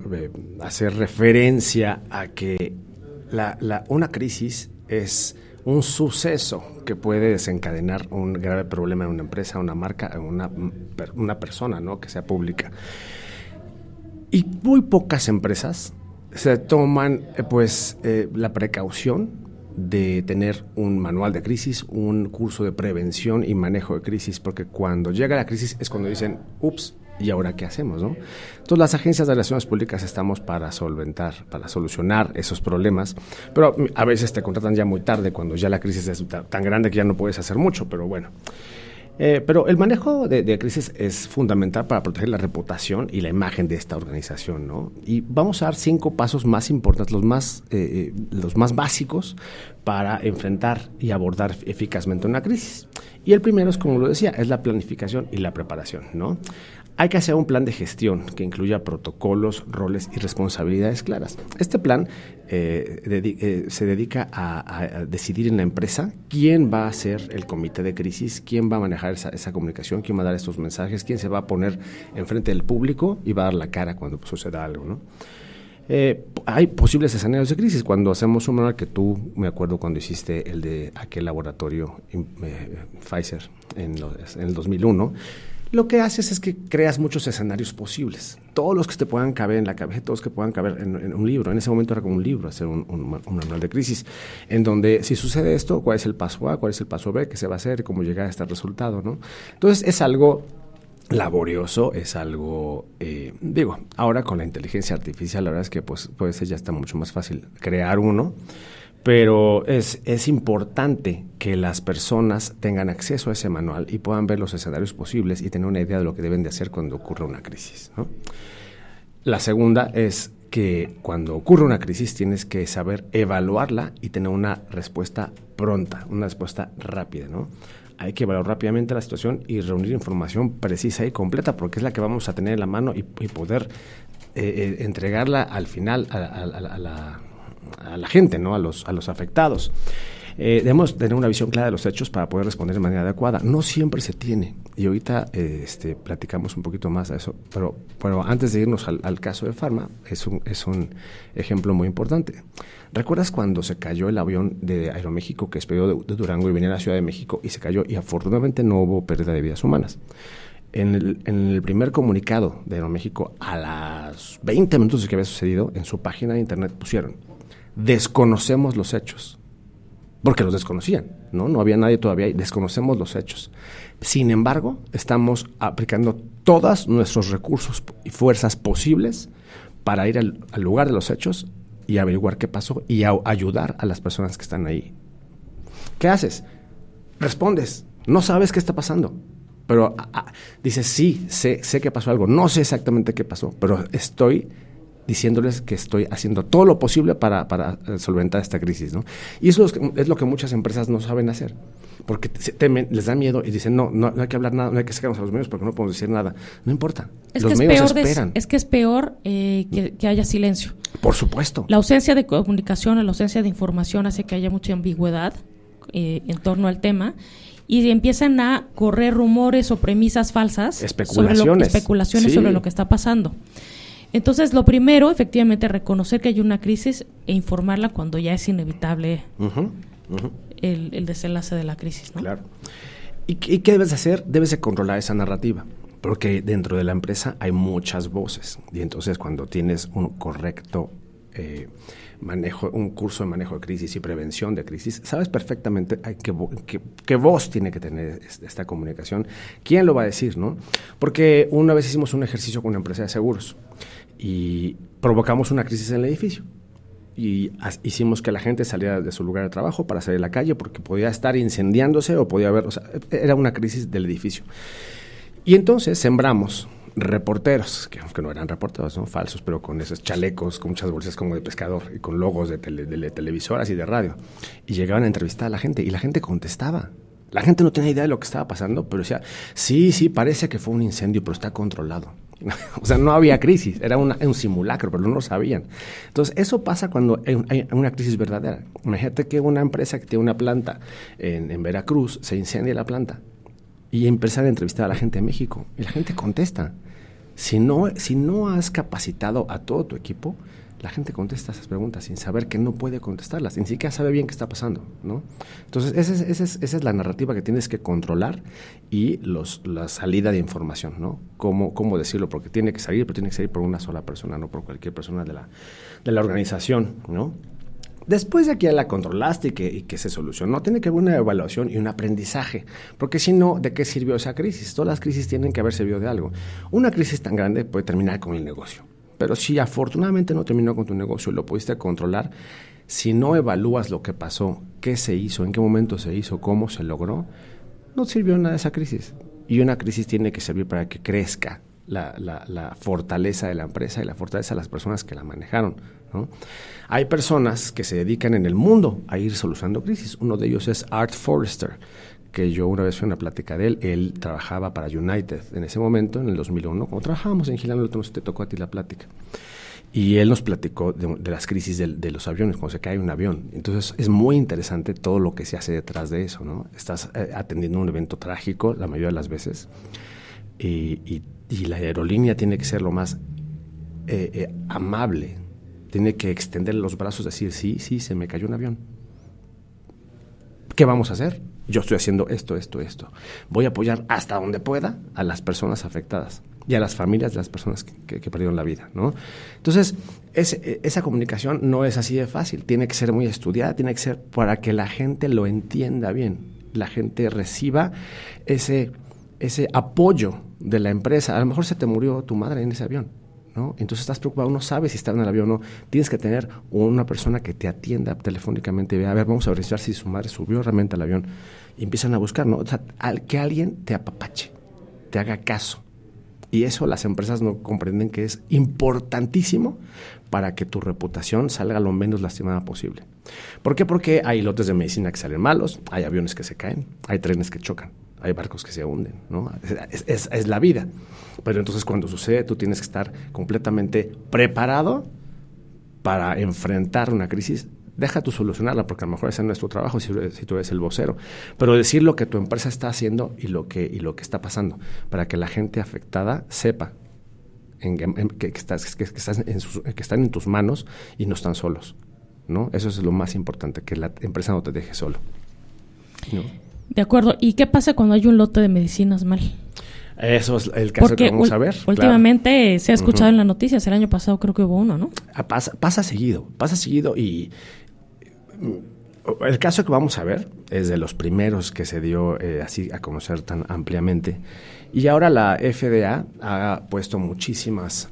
hacer referencia a que una crisis es un suceso que puede desencadenar un grave problema en una empresa, una marca, una persona, ¿no? Que sea pública. Y muy pocas empresas se toman la precaución de tener un manual de crisis, un curso de prevención y manejo de crisis, porque cuando llega la crisis es cuando dicen, ups, ¿y ahora qué hacemos, no? Entonces las agencias de relaciones públicas estamos para solucionar esos problemas, pero a veces te contratan ya muy tarde, cuando ya la crisis es tan grande que ya no puedes hacer mucho, pero bueno. Pero el manejo de crisis es fundamental para proteger la reputación y la imagen de esta organización, ¿no? Y vamos a dar 5 pasos más importantes, los más básicos para enfrentar y abordar eficazmente una crisis. Y el primero es, como lo decía, es la planificación y la preparación, ¿no? Hay que hacer un plan de gestión que incluya protocolos, roles y responsabilidades claras. Este plan se dedica a decidir en la empresa quién va a ser el comité de crisis, quién va a manejar esa comunicación, quién va a dar estos mensajes, quién se va a poner enfrente del público y va a dar la cara cuando suceda algo, ¿no? Hay posibles escenarios de crisis. Cuando hacemos un manual, que tú, me acuerdo cuando hiciste el de aquel laboratorio Pfizer en el 2001, lo que haces es que creas muchos escenarios posibles, todos los que te puedan caber en la cabeza, todos los que puedan caber en un libro. En ese momento era como un libro, hacer un manual de crisis, en donde si sucede esto, ¿cuál es el paso A, cuál es el paso B, qué se va a hacer y cómo llegar a este resultado, ¿no? Entonces es algo laborioso, es algo, ahora con la inteligencia artificial, la verdad es que pues ya está mucho más fácil crear uno, pero es importante que las personas tengan acceso a ese manual y puedan ver los escenarios posibles y tener una idea de lo que deben de hacer cuando ocurra una crisis, ¿no? La segunda es que cuando ocurre una crisis tienes que saber evaluarla y tener una respuesta pronta, una respuesta rápida, ¿no? Hay que evaluar rápidamente la situación y reunir información precisa y completa, porque es la que vamos a tener en la mano y poder entregarla al final a la gente, ¿no? A los afectados. Debemos tener una visión clara de los hechos para poder responder de manera adecuada. No siempre se tiene, y ahorita platicamos un poquito más de eso, pero antes de irnos al caso de Pharma, es un ejemplo muy importante. ¿Recuerdas cuando se cayó el avión de Aeroméxico que despegó de Durango y venía a la Ciudad de México y se cayó, y afortunadamente no hubo pérdida de vidas humanas? En el primer comunicado de Aeroméxico, a las 20 minutos de que había sucedido, en su página de internet pusieron: desconocemos los hechos, porque los desconocían, no había nadie todavía y desconocemos los hechos. Sin embargo, estamos aplicando todos nuestros recursos y fuerzas posibles para ir al lugar de los hechos y averiguar qué pasó y ayudar a las personas que están ahí. ¿Qué haces? Respondes, no sabes qué está pasando, pero dices, sí, sé que pasó algo, no sé exactamente qué pasó, pero estoy diciéndoles que estoy haciendo todo lo posible para solventar esta crisis, ¿no? Y eso es lo que muchas empresas no saben hacer, porque temen, les da miedo y dicen, no hay que hablar nada, no hay que sacarnos a los medios porque no podemos decir nada. No importa, los medios esperan. Es que es peor que haya silencio. Por supuesto. La ausencia de comunicación, la ausencia de información hace que haya mucha ambigüedad en torno al tema, y empiezan a correr rumores o premisas falsas, especulaciones sobre lo que está pasando. Entonces, lo primero, efectivamente, reconocer que hay una crisis e informarla cuando ya es inevitable el desenlace de la crisis, ¿no? Claro. ¿Y qué debes de hacer? Debes de controlar esa narrativa, porque dentro de la empresa hay muchas voces, y entonces cuando tienes un correcto manejo, un curso de manejo de crisis y prevención de crisis, sabes perfectamente qué voz tiene que tener esta comunicación, quién lo va a decir, ¿no? Porque una vez hicimos un ejercicio con una empresa de seguros y provocamos una crisis en el edificio y hicimos que la gente saliera de su lugar de trabajo para salir a la calle porque podía estar incendiándose o podía haber, era una crisis del edificio. Y entonces sembramos reporteros, que no eran reporteros, ¿no? Falsos, pero con esos chalecos, con muchas bolsas como de pescador y con logos de televisoras y de radio. Y llegaban a entrevistar a la gente y la gente contestaba. La gente no tenía idea de lo que estaba pasando, pero decía, sí, parece que fue un incendio, pero está controlado. O sea, no había crisis, era un simulacro, pero no lo sabían. Entonces, eso pasa cuando hay una crisis verdadera. Imagínate que una empresa que tiene una planta en Veracruz, se incendia la planta y empiezan a entrevistar a la gente de México y la gente contesta. Si no has capacitado a todo tu equipo, la gente contesta esas preguntas sin saber que no puede contestarlas, ni siquiera sabe bien qué está pasando, ¿no? Entonces, esa es la narrativa que tienes que controlar y la salida de información, ¿no? Cómo decirlo, porque tiene que salir, pero tiene que salir por una sola persona, no por cualquier persona de la organización, ¿no? Después de que ya la controlaste y que se solucionó, tiene que haber una evaluación y un aprendizaje, porque si no, ¿de qué sirvió esa crisis? Todas las crisis tienen que haber servido de algo. Una crisis tan grande puede terminar con el negocio, pero si afortunadamente no terminó con tu negocio y lo pudiste controlar, si no evalúas lo que pasó, qué se hizo, en qué momento se hizo, cómo se logró, no sirvió nada esa crisis. Y una crisis tiene que servir para que crezca la fortaleza de la empresa y la fortaleza de las personas que la manejaron, ¿no? Hay personas que se dedican en el mundo a ir solucionando crisis. Uno de ellos es Art Forrester, que yo una vez fui a una plática de él. Él trabajaba para United en ese momento, en el 2001, cuando trabajábamos en Gilano, no sé si te tocó a ti la plática. Y él nos platicó de las crisis de los aviones, cuando se cae un avión. Entonces, es muy interesante todo lo que se hace detrás de eso, ¿no? Estás atendiendo un evento trágico la mayoría de las veces, y la aerolínea tiene que ser lo más amable. Tiene que extender los brazos, decir, sí, se me cayó un avión. ¿Qué vamos a hacer? Yo estoy haciendo esto. Voy a apoyar hasta donde pueda a las personas afectadas y a las familias de las personas que perdieron la vida, ¿no? Entonces, esa comunicación no es así de fácil. Tiene que ser muy estudiada, tiene que ser para que la gente lo entienda bien, la gente reciba ese apoyo de la empresa. A lo mejor se te murió tu madre en ese avión, ¿no? Entonces estás preocupado, no sabes si está en el avión o no. Tienes que tener una persona que te atienda telefónicamente y vea, a ver, vamos a verificar si su madre subió realmente al avión. Y empiezan a buscar, ¿no? O sea, que alguien te apapache, te haga caso. Y eso las empresas no comprenden que es importantísimo para que tu reputación salga lo menos lastimada posible. ¿Por qué? Porque hay lotes de medicina que salen malos, hay aviones que se caen, hay trenes que chocan, hay barcos que se hunden, ¿no? Es la vida. Pero entonces cuando sucede, tú tienes que estar completamente preparado para enfrentar una crisis. Deja tú solucionarla, porque a lo mejor ese no es tu trabajo si tú eres el vocero. Pero decir lo que tu empresa está haciendo y lo que está pasando, para que la gente afectada sepa que están en tus manos y no están solos, ¿no? Eso es lo más importante, que la empresa no te deje solo, ¿no? De acuerdo. ¿Y qué pasa cuando hay un lote de medicinas mal? Eso es el caso que vamos a ver. Últimamente claro. Se ha escuchado en las noticias. El año pasado creo que hubo uno, ¿no? Pasa seguido. Y el caso que vamos a ver es de los primeros que se dio así a conocer tan ampliamente. Y ahora la FDA ha puesto muchísimos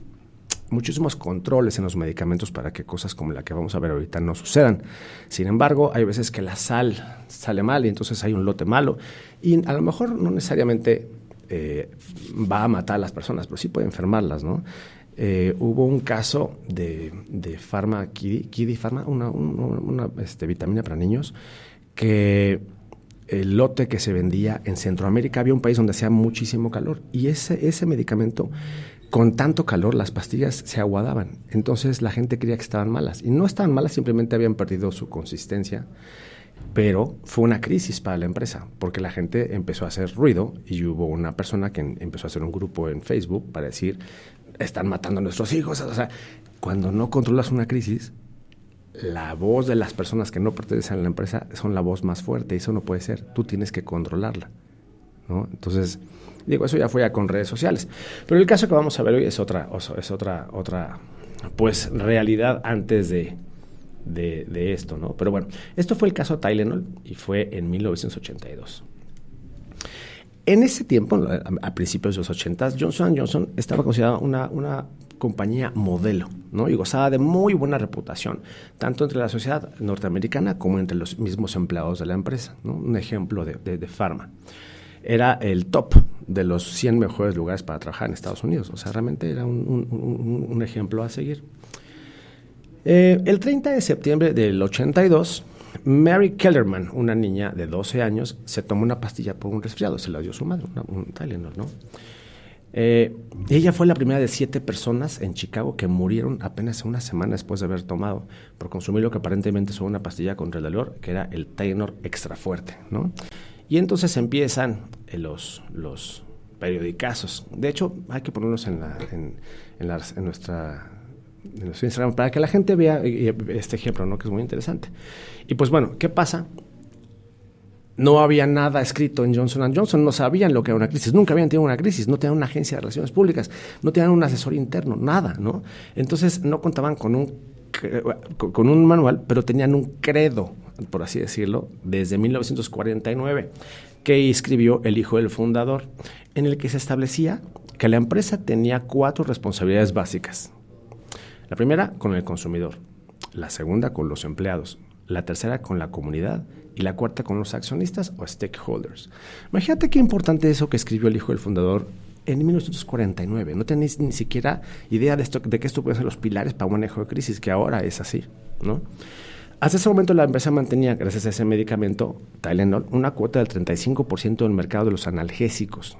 controles en los medicamentos para que cosas como la que vamos a ver ahorita no sucedan. Sin embargo, hay veces que la sal sale mal y entonces hay un lote malo. Y a lo mejor no necesariamente va a matar a las personas, pero sí puede enfermarlas, ¿no? Hubo un caso de Pharma, Kiddie Pharma, una vitamina para niños, que el lote que se vendía en Centroamérica, había un país donde hacía muchísimo calor, y ese medicamento, con tanto calor, las pastillas se aguadaban. Entonces la gente creía que estaban malas, y no estaban malas, simplemente habían perdido su consistencia. Pero fue una crisis para la empresa, porque la gente empezó a hacer ruido y hubo una persona que empezó a hacer un grupo en Facebook para decir, están matando a nuestros hijos. O sea, cuando no controlas una crisis, la voz de las personas que no pertenecen a la empresa son la voz más fuerte, y eso no puede ser. Tú tienes que controlarla, ¿no? Entonces, digo, eso ya fue ya con redes sociales. Pero el caso que vamos a ver hoy es otra pues, realidad antes de esto, ¿no? Pero bueno, esto fue el caso Tylenol y fue en 1982. En ese tiempo, a principios de los 80, Johnson & Johnson estaba considerada una compañía modelo, ¿no? Y gozaba de muy buena reputación, tanto entre la sociedad norteamericana como entre los mismos empleados de la empresa, ¿no? Un ejemplo de pharma. Era el top de los 100 mejores lugares para trabajar en Estados Unidos. O sea, realmente era un ejemplo a seguir. El 30 de septiembre del 82, Mary Kellerman, una niña de 12 años, se tomó una pastilla por un resfriado. Se la dio su madre, un Tylenol, ¿no? Ella fue la primera de 7 personas en Chicago que murieron apenas una semana después de haber tomado, por consumir lo que aparentemente fue una pastilla contra el dolor, que era el Tylenol extra fuerte, ¿no? Y entonces empiezan los periodicazos. De hecho, hay que ponerlos en nuestro Instagram para que la gente vea este ejemplo, ¿no? Que es muy interesante. Y pues bueno, ¿qué pasa? No había nada escrito en Johnson & Johnson, no sabían lo que era una crisis, nunca habían tenido una crisis, no tenían una agencia de relaciones públicas, no tenían un asesor interno, nada, ¿no? Entonces no contaban con un manual, pero tenían un credo, por así decirlo, desde 1949, que escribió el hijo del fundador, en el que se establecía que la empresa tenía 4 responsabilidades básicas. La primera, con el consumidor. La segunda, con los empleados. la tercera con la comunidad y la cuarta con los accionistas o stakeholders. Imagínate qué importante eso que escribió el hijo del fundador en 1949. No tenéis ni siquiera idea de que esto puede ser los pilares para un manejo de crisis, que ahora es así, ¿no? Hasta ese momento la empresa mantenía, gracias a ese medicamento, Tylenol, una cuota del 35% del mercado de los analgésicos,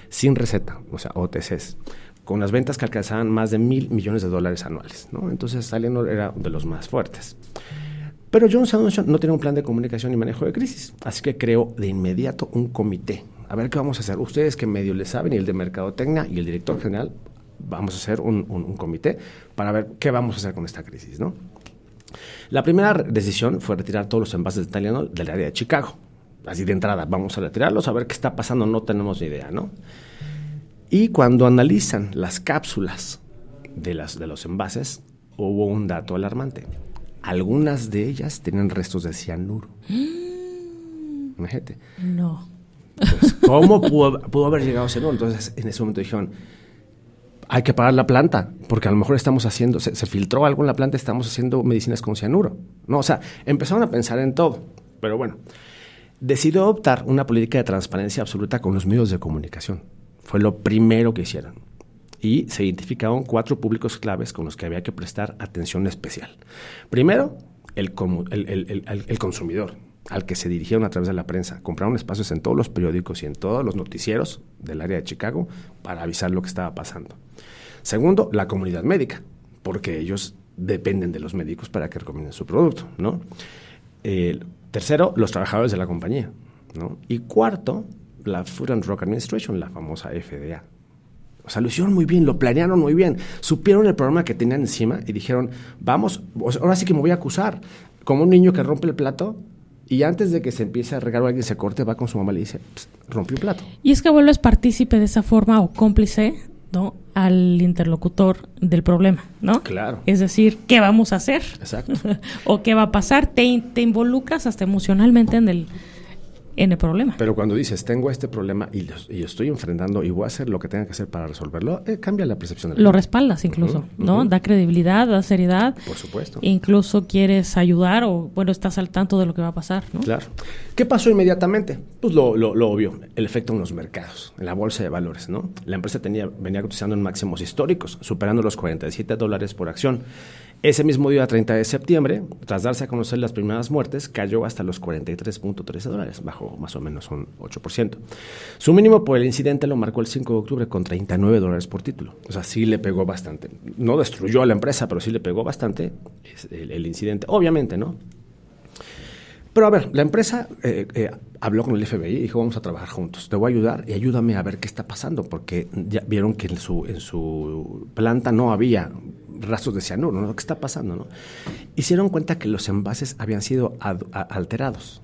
sin receta, o sea, OTCs, con las ventas que alcanzaban más de $1,000 millones anuales, ¿no? Entonces Tylenol era de los más fuertes. Pero Johnson & Johnson no tenía un plan de comunicación y manejo de crisis, así que creó de inmediato un comité. A ver qué vamos a hacer. Ustedes que medio le saben, y el de mercadotecnia y el director general, vamos a hacer un comité para ver qué vamos a hacer con esta crisis, ¿no? La primera decisión fue retirar todos los envases de Tylenol del área de Chicago. Así de entrada, vamos a retirarlos, a ver qué está pasando, no tenemos ni idea, ¿no? Y cuando analizan las cápsulas de los envases, hubo un dato alarmante. Algunas de ellas tenían restos de cianuro. Imagínate. No. Entonces, ¿cómo pudo haber llegado cianuro? Entonces, en ese momento dijeron, hay que parar la planta, porque a lo mejor estamos haciendo, se filtró algo en la planta, estamos haciendo medicinas con cianuro. No, o sea, empezaron a pensar en todo. Pero bueno, decidió adoptar una política de transparencia absoluta con los medios de comunicación. Fue lo primero que hicieron. Y se identificaron 4 públicos claves con los que había que prestar atención especial. Primero, el consumidor, al que se dirigieron a través de la prensa. Compraron espacios en todos los periódicos y en todos los noticieros del área de Chicago para avisar lo que estaba pasando. Segundo, la comunidad médica, porque ellos dependen de los médicos para que recomienden su producto, ¿no? Tercero, los trabajadores de la compañía, ¿no? Y cuarto, la Food and Drug Administration, la famosa FDA. O sea, lo hicieron muy bien, lo planearon muy bien, supieron el problema que tenían encima y dijeron, vamos, ahora sí que me voy a acusar. Como un niño que rompe el plato y antes de que se empiece a regar o alguien se corte, va con su mamá y le dice, rompió un plato. Y es que vuelves partícipe de esa forma o cómplice, ¿no?, al interlocutor del problema, ¿no? Claro. Es decir, ¿qué vamos a hacer? Exacto. ¿O qué va a pasar? Te involucras hasta emocionalmente en el problema. Pero cuando dices, tengo este problema y estoy enfrentando y voy a hacer lo que tenga que hacer para resolverlo, cambia la percepción del Lo problema. respaldas incluso, ¿no? Da credibilidad, da seriedad. Por supuesto. Incluso quieres ayudar o, bueno, estás al tanto de lo que va a pasar, ¿no? Claro. ¿Qué pasó inmediatamente? Pues lo obvio, el efecto en los mercados, en la bolsa de valores, ¿no? La empresa venía cotizando en máximos históricos, superando los $47 por acción. Ese mismo día, 30 de septiembre, tras darse a conocer las primeras muertes, cayó hasta los $43.13, bajó más o menos un 8%. Su mínimo por el incidente lo marcó el 5 de octubre con $39 por título. O sea, sí le pegó bastante. No destruyó a la empresa, pero sí le pegó bastante el incidente, obviamente, ¿no? Pero a ver, la empresa habló con el FBI y dijo, vamos a trabajar juntos. Te voy a ayudar y ayúdame a ver qué está pasando, porque ya vieron que en su planta no había rastros de cianuro, ¿no? ¿Qué está pasando, no? Hicieron cuenta que los envases habían sido alterados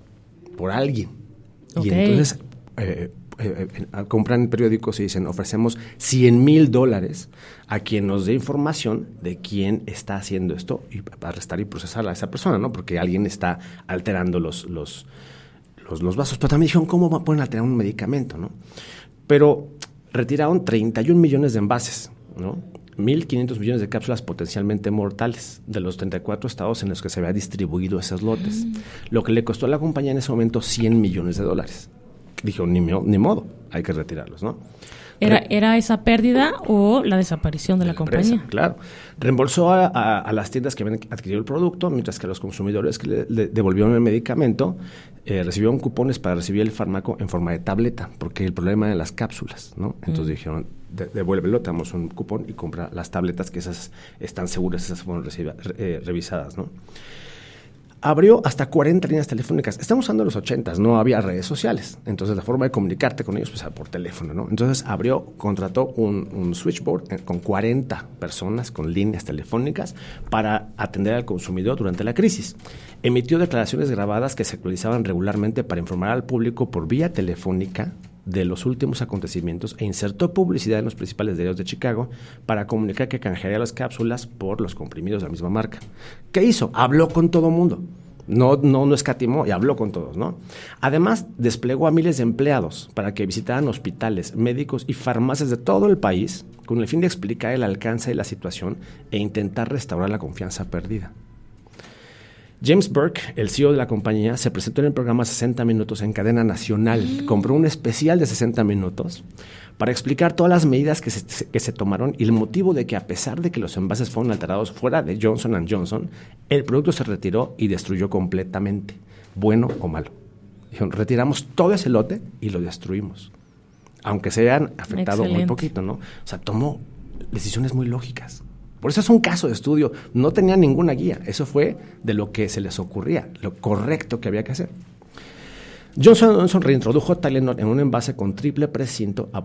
por alguien. Okay. Y entonces compran periódicos y dicen, ofrecemos $100,000 a quien nos dé información de quién está haciendo esto y para arrestar y procesar a esa persona, ¿no? Porque alguien está alterando los vasos. Pero también dijeron, ¿cómo pueden alterar un medicamento, no? Pero retiraron 31 millones de envases, ¿no? 1,500 millones de cápsulas potencialmente mortales de los 34 estados en los que se había distribuido esos lotes, lo que le costó a la compañía en ese momento $100 millones. Dijo, ni modo, hay que retirarlos, ¿no? ¿Era esa pérdida o la desaparición de la compañía? Empresa, claro. Reembolsó a las tiendas que habían adquirido el producto, mientras que los consumidores que le devolvieron el medicamento recibieron cupones para recibir el fármaco en forma de tableta, porque el problema eran las cápsulas, ¿no? Entonces dijeron, devuélvelo, te damos un cupón y compra las tabletas, que esas están seguras, esas fueron revisadas, ¿no? Abrió hasta 40 líneas telefónicas. Estamos usando los 80s, no había redes sociales. Entonces, la forma de comunicarte con ellos, pues, por teléfono, ¿no? Entonces, contrató un switchboard con 40 personas con líneas telefónicas para atender al consumidor durante la crisis. Emitió declaraciones grabadas que se actualizaban regularmente para informar al público por vía telefónica de los últimos acontecimientos e insertó publicidad en los principales diarios de Chicago para comunicar que canjearía las cápsulas por los comprimidos de la misma marca. ¿Qué hizo? Habló con todo mundo. No escatimó y habló con todos, ¿no? Además, desplegó a miles de empleados para que visitaran hospitales, médicos y farmacias de todo el país con el fin de explicar el alcance de la situación e intentar restaurar la confianza perdida. James Burke, el CEO de la compañía, se presentó en el programa 60 Minutos en cadena nacional. Compró un especial de 60 minutos para explicar todas las medidas que se tomaron y el motivo de que, a pesar de que los envases fueron alterados fuera de Johnson & Johnson, el producto se retiró y destruyó completamente, bueno o malo. Dijeron, retiramos todo ese lote y lo destruimos, aunque se hayan afectado muy poquito, ¿no? O sea, tomó decisiones muy lógicas. Por eso es un caso de estudio. No tenía ninguna guía. Eso fue de lo que se les ocurría, lo correcto que había que hacer. Johnson & Johnson reintrodujo Tylenol en un envase con triple precinto a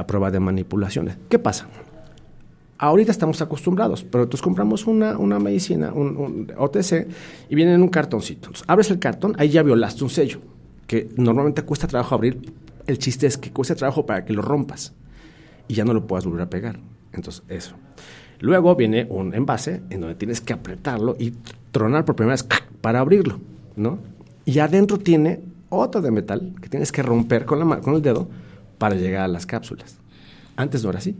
prueba de manipulaciones. ¿Qué pasa? Ahorita estamos acostumbrados, pero entonces compramos una medicina, un OTC, y viene en un cartoncito. Entonces, abres el cartón, ahí ya violaste un sello, que normalmente cuesta trabajo abrir. El chiste es que cuesta trabajo para que lo rompas y ya no lo puedas volver a pegar. Entonces, eso. Luego viene un envase en donde tienes que apretarlo y tronar por primera vez para abrirlo, ¿no? Y adentro tiene otro de metal que tienes que romper con el dedo para llegar a las cápsulas. Antes no era así.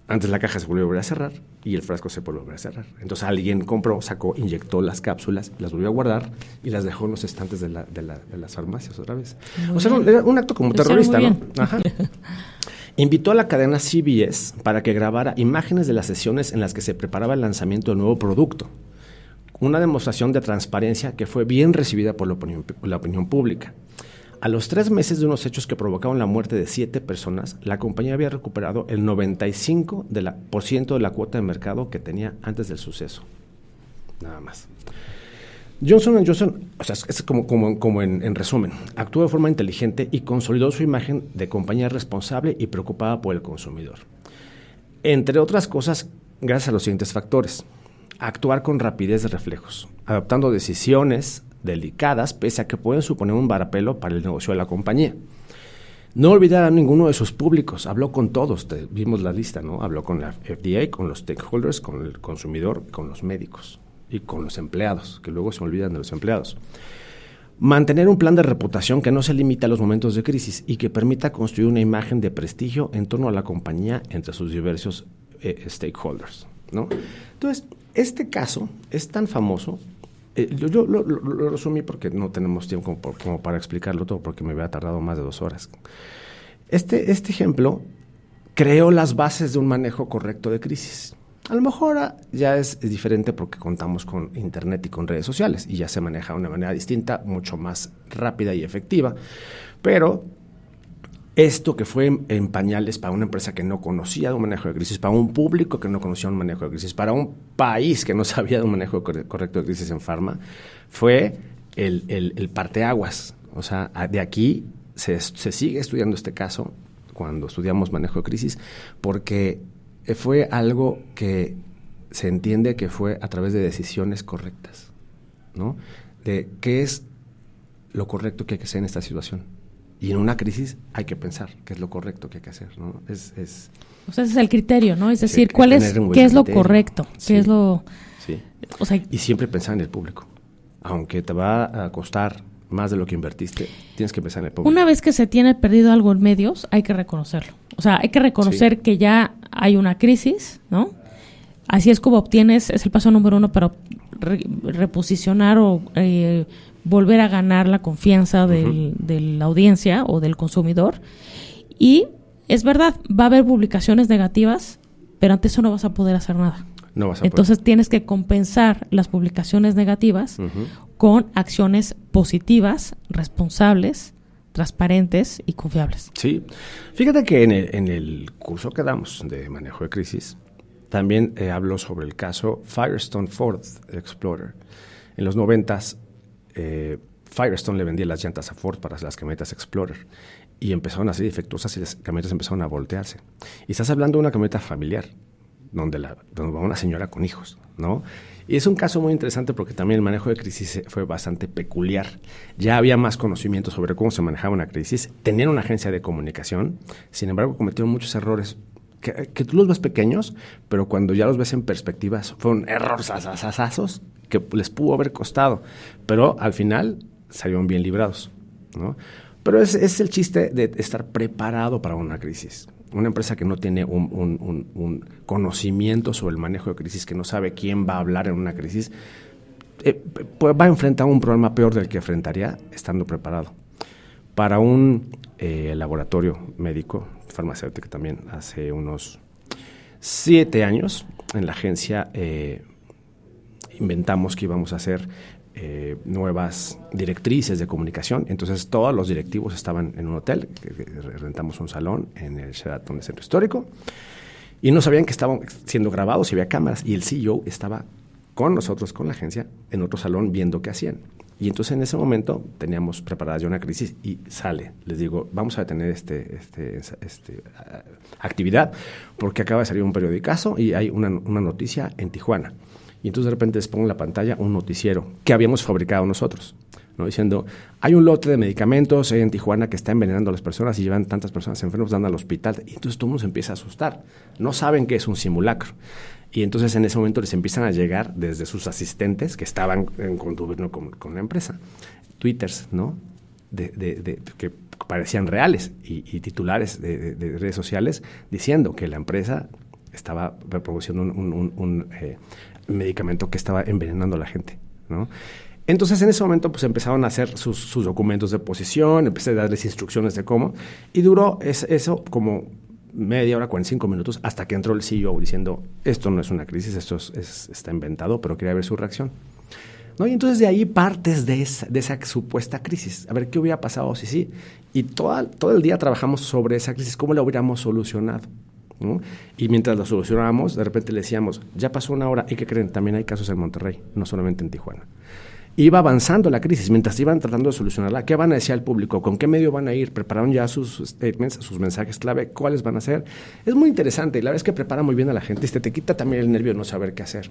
Antes la caja se volvió a volver a cerrar y el frasco se volvió a volver a cerrar. Entonces alguien compró, sacó, inyectó las cápsulas, las volvió a guardar y las dejó en los estantes de las farmacias otra vez. Muy o sea, era un acto como terrorista, ¿no? Ajá. Invitó a la cadena CBS para que grabara imágenes de las sesiones en las que se preparaba el lanzamiento del nuevo producto. Una demostración de transparencia que fue bien recibida por la opinión pública. A los 3 meses de unos hechos que provocaron la muerte de 7 personas, la compañía había recuperado el 95% de la cuota de mercado que tenía antes del suceso. Nada más. Johnson & Johnson, o sea, es como en resumen, actuó de forma inteligente y consolidó su imagen de compañía responsable y preocupada por el consumidor. Entre otras cosas, gracias a los siguientes factores. Actuar con rapidez de reflejos, adoptando decisiones delicadas, pese a que pueden suponer un varapelo para el negocio de la compañía. No olvidar a ninguno de sus públicos, habló con todos, vimos la lista, ¿no? Habló con la FDA, con los stakeholders, con el consumidor, con los médicos y con los empleados, que luego se olvidan de los empleados. Mantener un plan de reputación que no se limite a los momentos de crisis y que permita construir una imagen de prestigio en torno a la compañía entre sus diversos stakeholders, ¿no? Entonces, este caso es tan famoso. Yo lo resumí porque no tenemos tiempo como para explicarlo todo, porque me había tardado más de 2 horas. Este ejemplo creó las bases de un manejo correcto de crisis. A lo mejor ya es diferente porque contamos con Internet y con redes sociales y ya se maneja de una manera distinta, mucho más rápida y efectiva, pero esto que fue en pañales para una empresa que no conocía de un manejo de crisis, para un público que no conocía un manejo de crisis, para un país que no sabía de un manejo correcto de crisis en farma, fue el parteaguas. O sea, de aquí se sigue estudiando este caso cuando estudiamos manejo de crisis, porque fue algo que se entiende que fue a través de decisiones correctas, ¿no? De qué es lo correcto que hay que hacer en esta situación. Y en una crisis hay que pensar qué es lo correcto que hay que hacer, ¿no? O sea, ese es el criterio, ¿no? Es decir, qué es lo correcto, sí, qué es lo... Sí. O sea, y siempre pensar en el público. Aunque te va a costar más de lo que invertiste, tienes que pensar en el público. Una vez que se tiene perdido algo en medios, hay que reconocerlo. O sea, hay que reconocer que ya hay una crisis, ¿no? Así es como obtienes, es el paso número 1 para reposicionar o volver a ganar la confianza de la audiencia o del consumidor. Y es verdad, va a haber publicaciones negativas, pero ante eso no vas a poder hacer nada. No vas a Entonces tienes que compensar las publicaciones negativas con acciones positivas, responsables, transparentes y confiables. Sí. Fíjate que en el curso que damos de manejo de crisis, también hablo sobre el caso Firestone Ford Explorer. En los 90s, Firestone le vendía las llantas a Ford para las camionetas Explorer y empezaron a ser defectuosas y las camionetas empezaron a voltearse. Y estás hablando de una camioneta familiar, donde va una señora con hijos, ¿no? Y es un caso muy interesante porque también el manejo de crisis fue bastante peculiar. Ya había más conocimiento sobre cómo se manejaba una crisis, tenían una agencia de comunicación, sin embargo cometieron muchos errores que tú los ves pequeños, pero cuando ya los ves en perspectiva fueron errores que les pudo haber costado, pero al final salieron bien librados, ¿no? Pero es el chiste de estar preparado para una crisis. Una empresa que no tiene un conocimiento sobre el manejo de crisis, que no sabe quién va a hablar en una crisis, va a enfrentar un problema peor del que enfrentaría estando preparado. Para un laboratorio médico, farmacéutico también, hace unos 7 años, en la agencia inventamos que íbamos a hacer nuevas directrices de comunicación. Entonces todos los directivos estaban en un hotel, rentamos un salón en el Sheraton del Centro Histórico, y no sabían que estaban siendo grabados, y había cámaras, y el CEO estaba con nosotros, con la agencia, en otro salón viendo qué hacían. Y entonces en ese momento teníamos preparada ya una crisis y sale. Les digo, vamos a detener actividad porque acaba de salir un periodicazo y hay una noticia en Tijuana. Y entonces de repente les pongo en la pantalla un noticiero que habíamos fabricado nosotros, ¿no? Diciendo, hay un lote de medicamentos en Tijuana que está envenenando a las personas y llevan tantas personas enfermas, dan al hospital. Y entonces todo el mundo se empieza a asustar. No saben que es un simulacro. Y entonces en ese momento les empiezan a llegar desde sus asistentes que estaban en contubernio con la empresa, twitters, ¿no? Que parecían reales y titulares de redes sociales diciendo que la empresa estaba reproduciendo un medicamento que estaba envenenando a la gente, ¿no? Entonces en ese momento pues empezaron a hacer sus documentos de posición, empecé a darles instrucciones de cómo, y duró eso como media hora, 45 minutos, hasta que entró el CEO diciendo, esto no es una crisis, esto está inventado, pero quería ver su reacción, ¿no? Y entonces de ahí partes de esa supuesta crisis, a ver qué hubiera pasado si sí, y todo el día trabajamos sobre esa crisis, cómo la hubiéramos solucionado, ¿no? Y mientras la solucionábamos, de repente le decíamos, ya pasó 1 hora, ¿y qué creen? También hay casos en Monterrey, no solamente en Tijuana. Iba avanzando la crisis, mientras iban tratando de solucionarla, ¿qué van a decir al público? ¿Con qué medio van a ir? ¿Prepararon ya sus statements, sus mensajes clave? ¿Cuáles van a ser? Es muy interesante y la verdad es que prepara muy bien a la gente y te quita también el nervio de no saber qué hacer.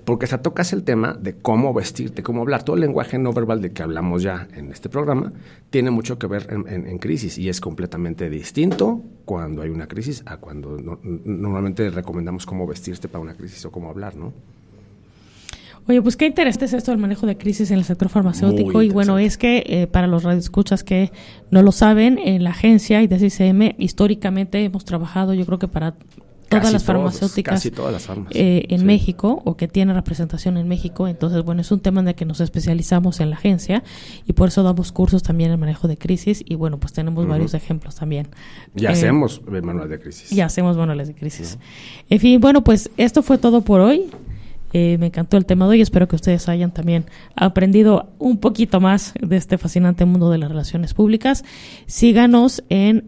Porque hasta tocas el tema de cómo vestirte, cómo hablar. Todo el lenguaje no verbal de que hablamos ya en este programa tiene mucho que ver en crisis y es completamente distinto cuando hay una crisis a cuando normalmente recomendamos cómo vestirte para una crisis o cómo hablar, ¿no? Oye, pues qué interesante es esto del manejo de crisis en el sector farmacéutico. Y bueno, es que para los radioescuchas que no lo saben, en la agencia IDEAS-ICM históricamente hemos trabajado, yo creo que para todas las farmacéuticas casi todas las farmas, en México, o que tienen representación en México. Entonces, bueno, es un tema en el que nos especializamos en la agencia y por eso damos cursos también en manejo de crisis y bueno, pues tenemos varios ejemplos también. Y hacemos manuales de crisis. Y hacemos manuales de crisis. En fin, bueno, pues esto fue todo por hoy. Me encantó el tema de hoy. Espero que ustedes hayan también aprendido un poquito más de este fascinante mundo de las relaciones públicas. Síganos en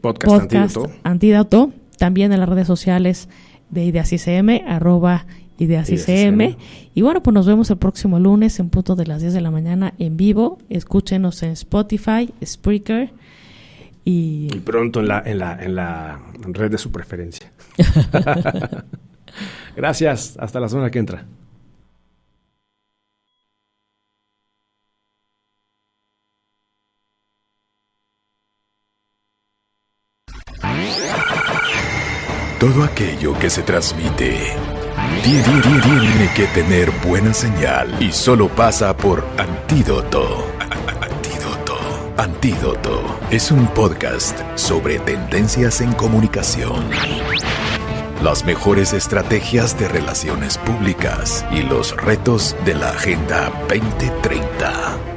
@podcast Antídoto, también en las redes sociales de IDEAS-ICM, @IDEAS-ICM. Y bueno, pues nos vemos el próximo lunes en punto de las 10 de la mañana en vivo. Escúchenos en Spotify, Spreaker y pronto en la red de su preferencia. Gracias, hasta la semana que entra. Todo aquello que se transmite tiene que tener buena señal y solo pasa por Antídoto. Antídoto es un podcast sobre tendencias en comunicación, las mejores estrategias de relaciones públicas y los retos de la Agenda 2030.